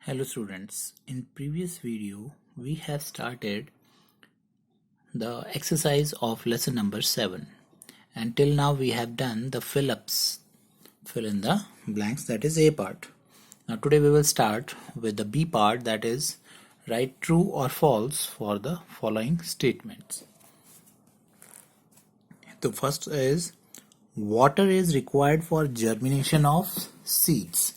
Hello students, in previous video we have started the exercise of lesson number 7 and till now we have done the fill in the blanks, that is A part. Now today we will start with the B part, that is write true or false for the following statements. The first is water is required for germination of seeds.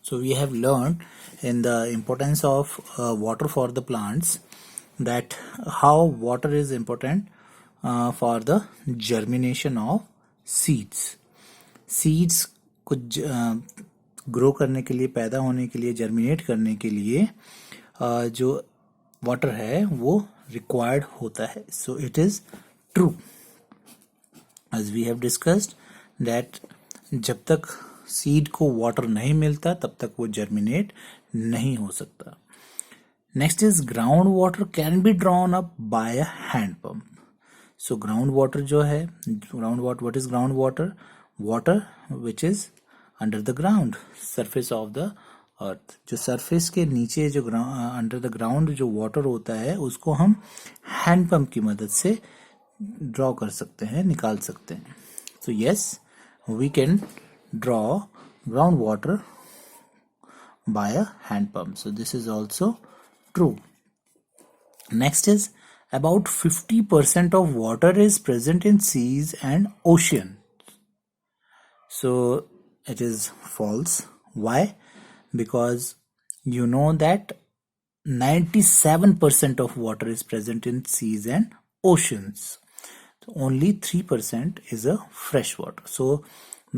So we have learned in the importance of water for the plants, that how water is important for the germination of seeds. Seeds को grow करने के लिए, पैदा होने के लिए, germinate करने के लिए जो वाटर है वो रिक्वायर्ड होता है. सो it is true as we have discussed that जब तक सीड को वाटर नहीं मिलता तब तक वो जर्मिनेट नहीं हो सकता. Next is ground water can be drawn up by a hand pump. So ground water जो है, ground water, what is ground water? Water which is under the ground, surface of the earth. जो surface के नीचे जो under the ground जो water होता है उसको हम हैंड पंप की मदद से ड्रॉ कर सकते हैं, निकाल सकते हैं. So yes, we can draw ground water by a hand pump. So this is also true. Next is about 50% of water is present in seas and ocean. So it is false. Why? Because you know that 97% of water is present in seas and oceans. So only 3% is a fresh water. So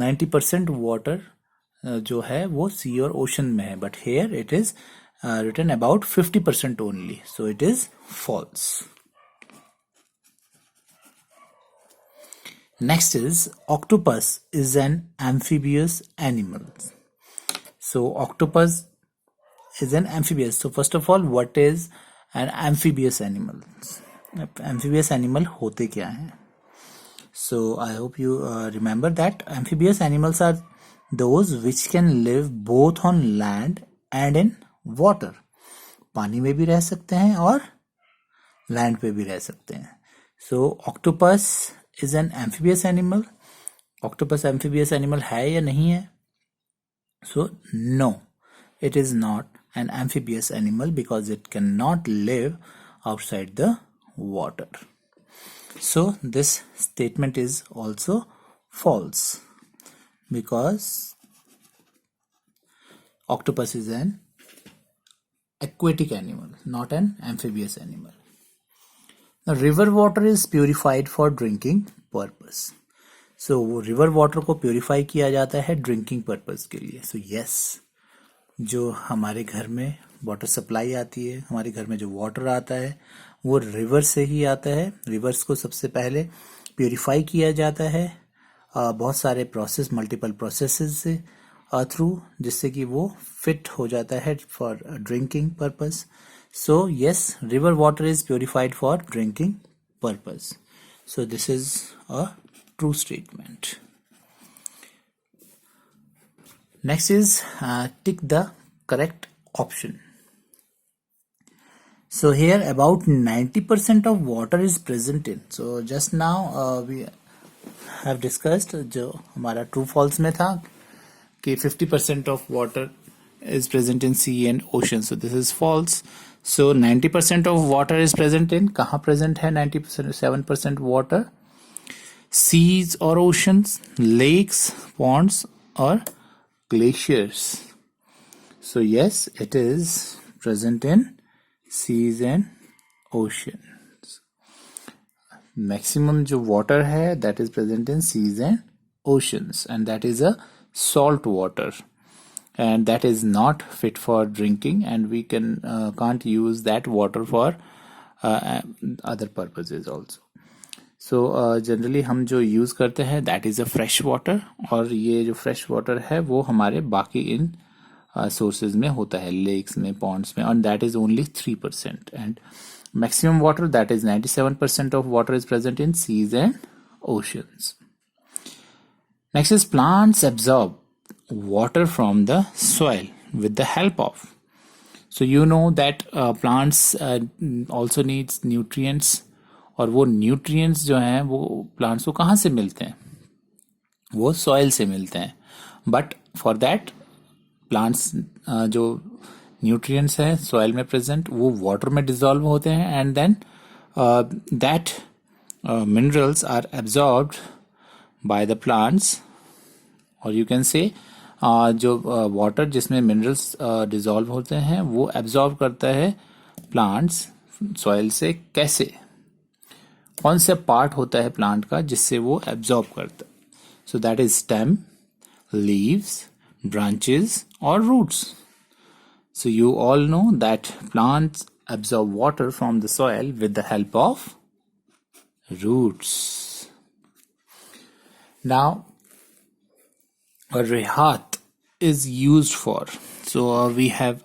90% water जो है वो सी और ocean में है, but here it is written about 50% only. So it is false. Next is octopus is an amphibious animal. So octopus is an amphibious. So first of all, what is an amphibious animal? Amphibious animal होते क्या हैं? So I hope you remember that amphibious animals are those which can live both on land and in water. पानी में भी रह सकते हैं और लैंड पे भी रह सकते हैं. So octopus is an amphibious animal. Octopus amphibious animal है या नहीं है? So no, it is not an amphibious animal because it cannot live outside the water. So this statement is also false because octopus is an aquatic animal, not an amphibious animal. Now river water is purified for drinking purpose. So river water को purify किया जाता है drinking purpose के लिए. So yes, जो हमारे घर में वाटर सप्लाई आती है, हमारे घर में जो वाटर आता है वो रिवर से ही आता है. रिवर्स को सबसे पहले प्योरीफाई किया जाता है बहुत सारे प्रोसेस, मल्टीपल प्रोसेसेस से थ्रू, जिससे कि वो फिट हो जाता है for drinking purpose. So yes, river water is purified for drinking purpose. So this is a true statement. Next is tick the correct option. So here about 90% of water is present in. So just now we have discussed जो हमारा true false में था कि 50% of water is present in sea and ocean. So this is false. So 90% of water is present in, कहाँ present है 90%? 7% water, seas or oceans, lakes, ponds or glaciers. So yes, it is present in seas and oceans. Maximum जो water है that is present in seas and oceans, and that is a salt water, and that is not fit for drinking, and we can't use that water for other purposes also. So generally हम जो use करते हैं that is a fresh water, और ये जो fresh water है वो हमारे बाकी इन सोर्सेज में होता है, लेक्स में, पॉन्ड्स में, और that is only 3%. And maximum water that is 97% of water is present in seas and oceans. Next is plants absorb water from the soil with the help of. So you know that plants also needs nutrients, और वो nutrients जो हैं वो plants को कहाँ से मिलते हैं? वो soil से मिलते हैं. But for that plants जो nutrients हैं soil में present वो water में dissolve होते हैं, and then that minerals are absorbed by the plants, और you can say जो वाटर जिसमें मिनरल्स डिजॉल्व होते हैं वो एब्जॉर्ब करता है प्लांट्स सॉइल से. कैसे? कौन सा पार्ट होता है प्लांट का जिससे वो एब्जॉर्ब करता है? So that is stem, leaves, branches और roots. So you all know that plants absorb water from the soil with the help of roots. Now Rehat is used for. So we have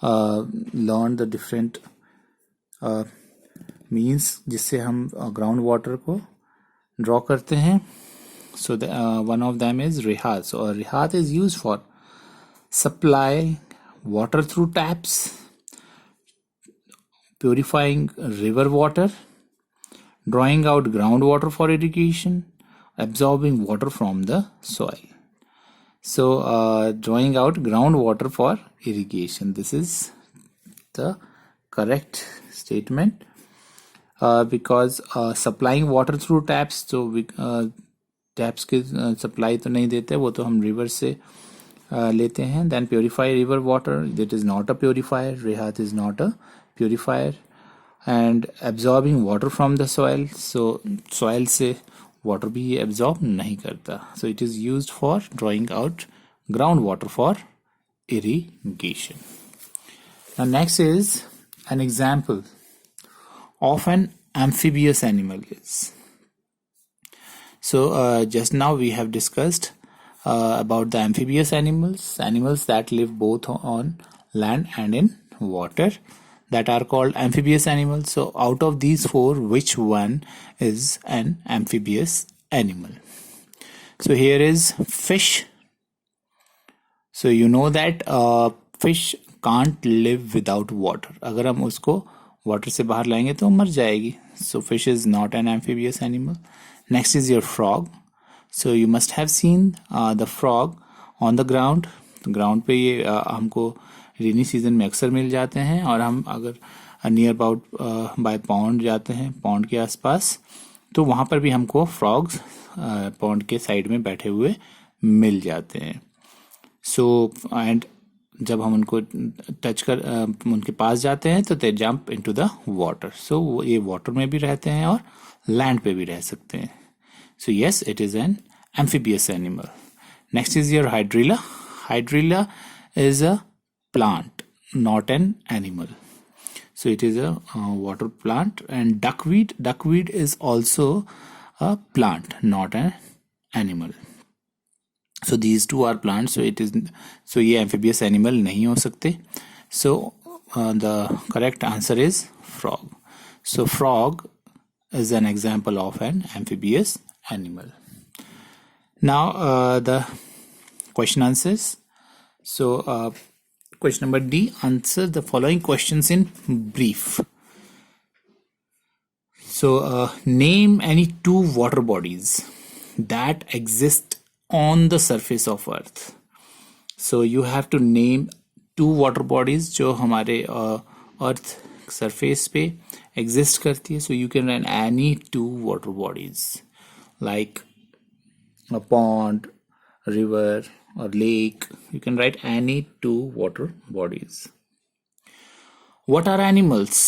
learned the different means जिससे हम ground water को draw करते हैं. So one of them is Rehat. So Rehat is used for supplying water through taps, purifying river water, drawing out groundwater for irrigation, absorbing water from the soil. So drawing out groundwater for irrigation. This is the correct statement because supplying water through taps. So we taps के supply तो नहीं देते, वो तो हम river से लेते हैं. Then purify river water. That is not a purifier. Rehat is not a purifier. And absorbing water from the soil. So soil से वाटर भी ये एब्जॉर्ब नहीं करता. So it is used for drawing out ground water for irrigation. Next is an example of an amphibious animal is. So just now we have discussed about the amphibious animals that live both on land and in water, that are called amphibious animals. So out of these four, which one is an amphibious animal? So here is fish. So you know that fish can't live without water. अगर हम उसको water से बाहर लाएंगे तो मर जाएगी. So fish is not an amphibious animal. Next is your frog. So you must have seen the frog on the ground. Ground पे ये हमको रेनी सीजन में अक्सर मिल जाते हैं, और हम अगर नियर अबाउट बाय पॉन्ड जाते हैं, पॉन्ड के आसपास, तो वहाँ पर भी हमको फ्रॉग्स पॉन्ड के साइड में बैठे हुए मिल जाते हैं. सो एंड जब हम उनको टच कर उनके पास जाते हैं तो दे जंप इनटू द वाटर. सो ये वाटर में भी रहते हैं और लैंड पे भी रह सकते हैं. So yes, it is an amphibious animal. Next is your hydrilla. Hydrilla is a plant, not an animal. So it is a water plant. And duckweed is also a plant, not an animal. So these two are plants. So ये amphibious animal नहीं हो सकते. So the correct answer is frog. So frog is an example of an amphibious animal. Now the question answers. So question number D, answer the following questions in brief. So name any two water bodies that exist on the surface of earth. So you have to name two water bodies जो हमारे earth surface पे exist करती है. So you can write any two water bodies like a pond, river or lake. You can write any two water bodies. What are animals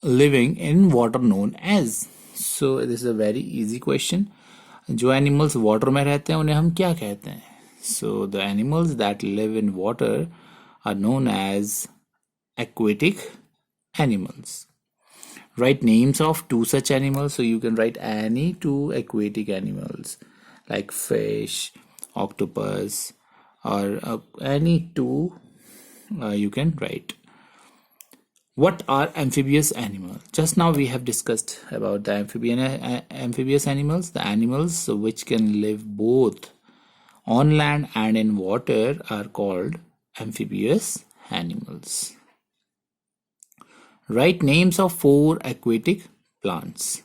living in water known as? So this is a very easy question. जो animals water में रहते हैं उन्हें हम क्या कहते हैं? So the animals that live in water are known as aquatic animals. Write names of two such animals. So you can write any two aquatic animals like fish, octopus, or any two you can write. What are amphibious animals? Just now we have discussed about the amphibious animals. The animals which can live both on land and in water are called amphibious animals. Write names of 4 aquatic plants.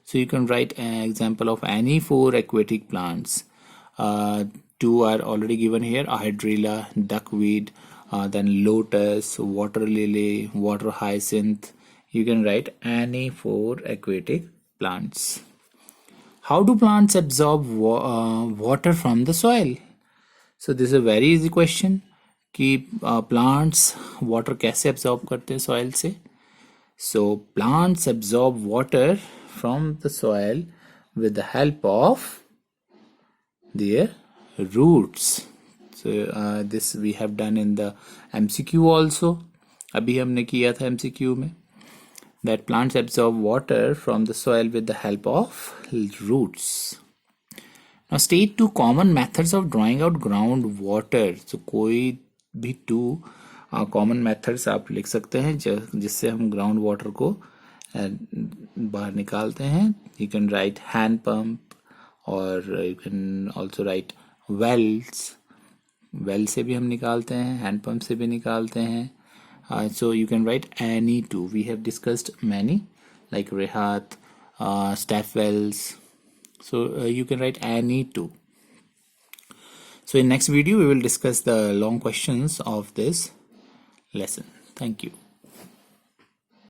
So you can write an example of any 4 aquatic plants. 2 are already given here: hydrilla, duckweed, then lotus, water lily, water hyacinth. You can write any 4 aquatic plants. How do plants absorb water from the soil? So this is a very easy question कि plants water कैसे absorb करते हैं soil से. So plants absorb water from the soil with the help of their roots. So this we have done in the MCQ also. अभी हमने किया था MCQ में that plants absorb water from the soil with the help of roots. Now state 2 common methods of drawing out groundwater. So कोई भी 2 common methods आप लिख सकते हैं जिससे हम ग्राउंड वाटर को बाहर निकालते हैं. You can write hand pump और you can also write wells. Well से भी हम निकालते हैं, हैंड पंप से भी निकालते हैं. So you can write any 2. We have discussed many like Rehat, step wells. So you can write any 2. So in next video we will discuss the long questions of this lesson. Thank you.